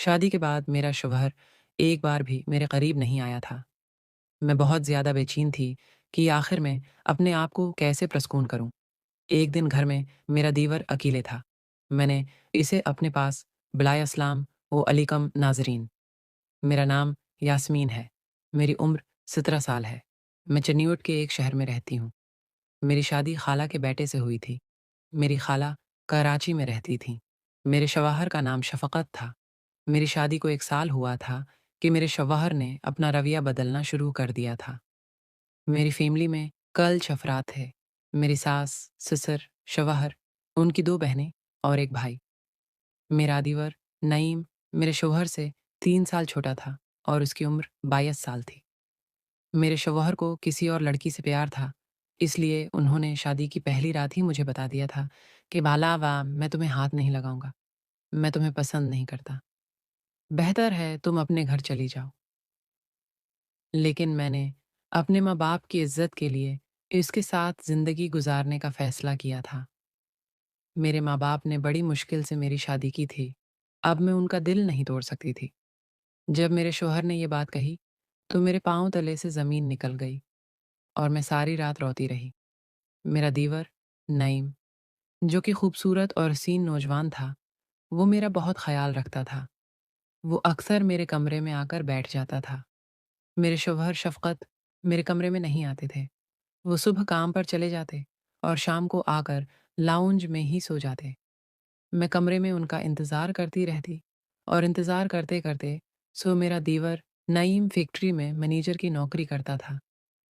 شادی کے بعد میرا شوہر ایک بار بھی میرے قریب نہیں آیا تھا۔ میں بہت زیادہ بے چین تھی کہ آخر میں اپنے آپ کو کیسے پرسکون کروں۔ ایک دن گھر میں میرا دیور اکیلے تھا۔ میں نے اسے اپنے پاس بلائے اسلام و علیکم ناظرین۔ میرا نام یاسمین ہے۔ میری عمر 17 سال ہے۔ میں چنیوٹ کے ایک شہر میں رہتی ہوں۔ میری شادی خالہ کے بیٹے سے ہوئی تھی۔ میری خالہ کراچی میں رہتی تھیں۔ میرے شوہر کا نام شفقت تھا۔ میری شادی کو 1 سال ہوا تھا کہ میرے شوہر نے اپنا رویہ بدلنا شروع کر دیا تھا۔ میری فیملی میں کل افراد تھے۔ میری ساس، سسر، شوہر، ان کی 2 بہنیں اور ایک بھائی۔ میرا دیور نعیم میرے شوہر سے 3 سال چھوٹا تھا اور اس کی عمر 22 سال تھی۔ میرے شوہر کو کسی اور لڑکی سے پیار تھا، اس لیے انہوں نے شادی کی پہلی رات ہی مجھے بتا دیا تھا کہ بالا میں تمہیں ہاتھ نہیں لگاؤں گا، میں تمہیں پسند نہیں کرتا، بہتر ہے تم اپنے گھر چلی جاؤ۔ لیکن میں نے اپنے ماں باپ کی عزت کے لیے اس کے ساتھ زندگی گزارنے کا فیصلہ کیا تھا۔ میرے ماں باپ نے بڑی مشکل سے میری شادی کی تھی، اب میں ان کا دل نہیں توڑ سکتی تھی۔ جب میرے شوہر نے یہ بات کہی تو میرے پاؤں تلے سے زمین نکل گئی اور میں ساری رات روتی رہی۔ میرا دیور نعیم، جو کہ خوبصورت اور حسین نوجوان تھا، وہ میرا بہت خیال رکھتا تھا۔ وہ اکثر میرے کمرے میں آ کر بیٹھ جاتا تھا۔ میرے شوہر شفقت میرے کمرے میں نہیں آتے تھے۔ وہ صبح کام پر چلے جاتے اور شام کو آ کر لاؤنج میں ہی سو جاتے۔ میں کمرے میں ان کا انتظار کرتی رہتی اور انتظار کرتے کرتے میرا دیور نعیم فیکٹری میں مینیجر کی نوکری کرتا تھا،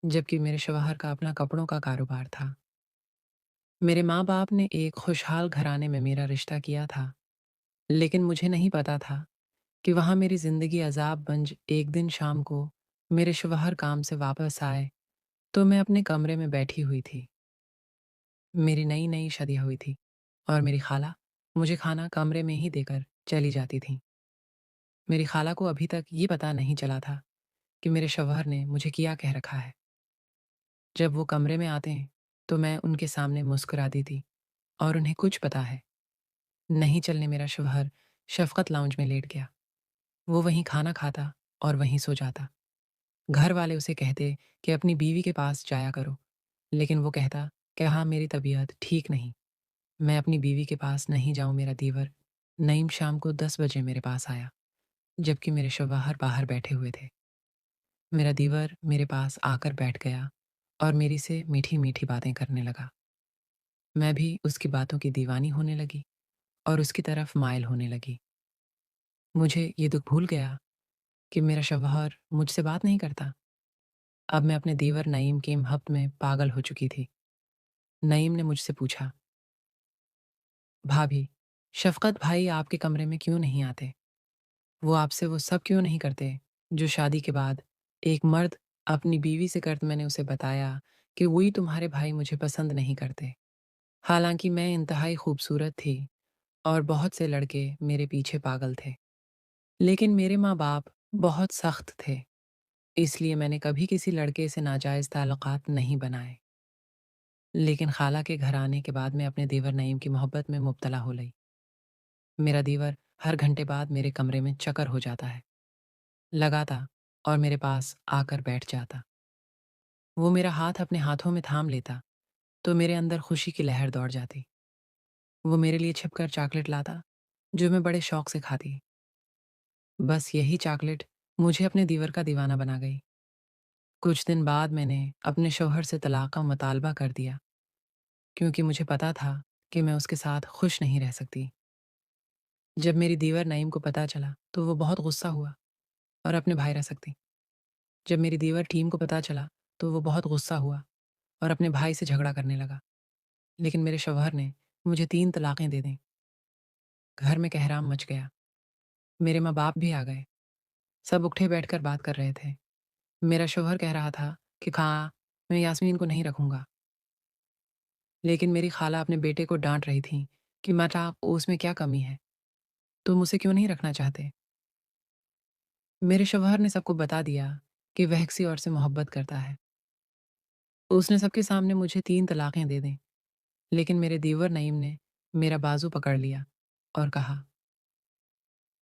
جبکہ میرے شوہر کا اپنا کپڑوں کا کاروبار تھا۔ میرے ماں باپ نے ایک خوشحال گھرانے میں میرا رشتہ کیا تھا، لیکن مجھے نہیں پتا تھا کہ وہاں میری زندگی عذاب بنج ایک دن شام کو میرے شوہر کام سے واپس آئے تو میں اپنے کمرے میں بیٹھی ہوئی تھی۔ میری نئی نئی شادی ہوئی تھی اور میری خالہ مجھے کھانا کمرے میں ہی دے کر چلی جاتی تھیں۔ میری خالہ کو ابھی تک یہ پتہ نہیں چلا تھا کہ میرے شوہر نے مجھے کیا کہہ رکھا ہے۔ جب وہ کمرے میں آتے ہیں تو میں ان کے سامنے مسکراتی تھی اور انہیں کچھ پتہ ہے نہیں چلنے میرا شوہر شفقت لاؤنج میں لیٹ گیا۔ وہ وہیں کھانا کھاتا اور وہیں سو جاتا۔ گھر والے اسے کہتے کہ اپنی بیوی کے پاس جایا کرو، لیکن وہ کہتا کہ ہاں میری طبیعت ٹھیک نہیں، میں اپنی بیوی کے پاس نہیں جاؤں۔ میرا دیور نعیم شام کو 10 بجے میرے پاس آیا، جبکہ میرے شوہر باہر بیٹھے ہوئے تھے۔ میرا دیور میرے پاس آ کر بیٹھ گیا اور میری سے میٹھی میٹھی باتیں کرنے لگا۔ میں بھی اس کی باتوں کی دیوانی ہونے لگی اور اس کی طرف مائل ہونے لگی۔ مجھے یہ دکھ بھول گیا کہ میرا شوہر مجھ سے بات نہیں کرتا۔ اب میں اپنے دیور نعیم کے محبت میں پاگل ہو چکی تھی۔ نعیم نے مجھ سے پوچھا، بھابھی، شفقت بھائی آپ کے کمرے میں کیوں نہیں آتے؟ وہ آپ سے وہ سب کیوں نہیں کرتے جو شادی کے بعد ایک مرد اپنی بیوی سے کرتے؟ میں نے اسے بتایا کہ وہی تمہارے بھائی مجھے پسند نہیں کرتے، حالانکہ میں انتہائی خوبصورت تھی اور بہت سے لڑکے میرے پیچھے پاگل تھے، لیکن میرے ماں باپ بہت سخت تھے، اس لیے میں نے کبھی کسی لڑکے سے ناجائز تعلقات نہیں بنائے۔ لیکن خالہ کے گھر آنے کے بعد میں اپنے دیور نعیم کی محبت میں مبتلا ہو گئی۔ میرا دیور ہر گھنٹے بعد میرے کمرے میں چکر ہو جاتا ہے، لگاتا اور میرے پاس آ کر بیٹھ جاتا۔ وہ میرا ہاتھ اپنے ہاتھوں میں تھام لیتا تو میرے اندر خوشی کی لہر دوڑ جاتی۔ وہ میرے لیے چھپ کر چاکلیٹ لاتا جو میں بڑے شوق سے کھاتی۔ بس یہی چاکلیٹ مجھے اپنے دیور کا دیوانہ بنا گئی۔ کچھ دن بعد میں نے اپنے شوہر سے طلاق کا مطالبہ کر دیا، کیونکہ مجھے پتا تھا کہ میں اس کے ساتھ خوش نہیں رہ سکتی۔ جب میری دیور نعیم کو پتا چلا تو وہ بہت غصہ ہوا اور اپنے بھائی رہ سکتی۔ جب میری دیور ٹیم کو پتا چلا تو وہ بہت غصہ ہوا اور اپنے بھائی سے جھگڑا کرنے لگا، لیکن میرے شوہر نے مجھے 3 طلاقیں دے دیں۔ گھر میں کہرام مچ گیا۔ میرے ماں باپ بھی آ گئے، سب اکٹھے بیٹھ کر بات کر رہے تھے۔ میرا شوہر کہہ رہا تھا کہ کہاں میں یاسمین کو نہیں رکھوں گا، لیکن میری خالہ اپنے بیٹے کو ڈانٹ رہی تھی کہ ماتا اس میں کیا کمی ہے، تم اسے کیوں نہیں رکھنا چاہتے؟ میرے شوہر نے سب کو بتا دیا کہ وہ کسی اور سے محبت کرتا ہے۔ اس نے سب کے سامنے مجھے 3 طلاقیں دے دیں، لیکن میرے دیور نعیم نے میرا بازو پکڑ لیا اور کہا،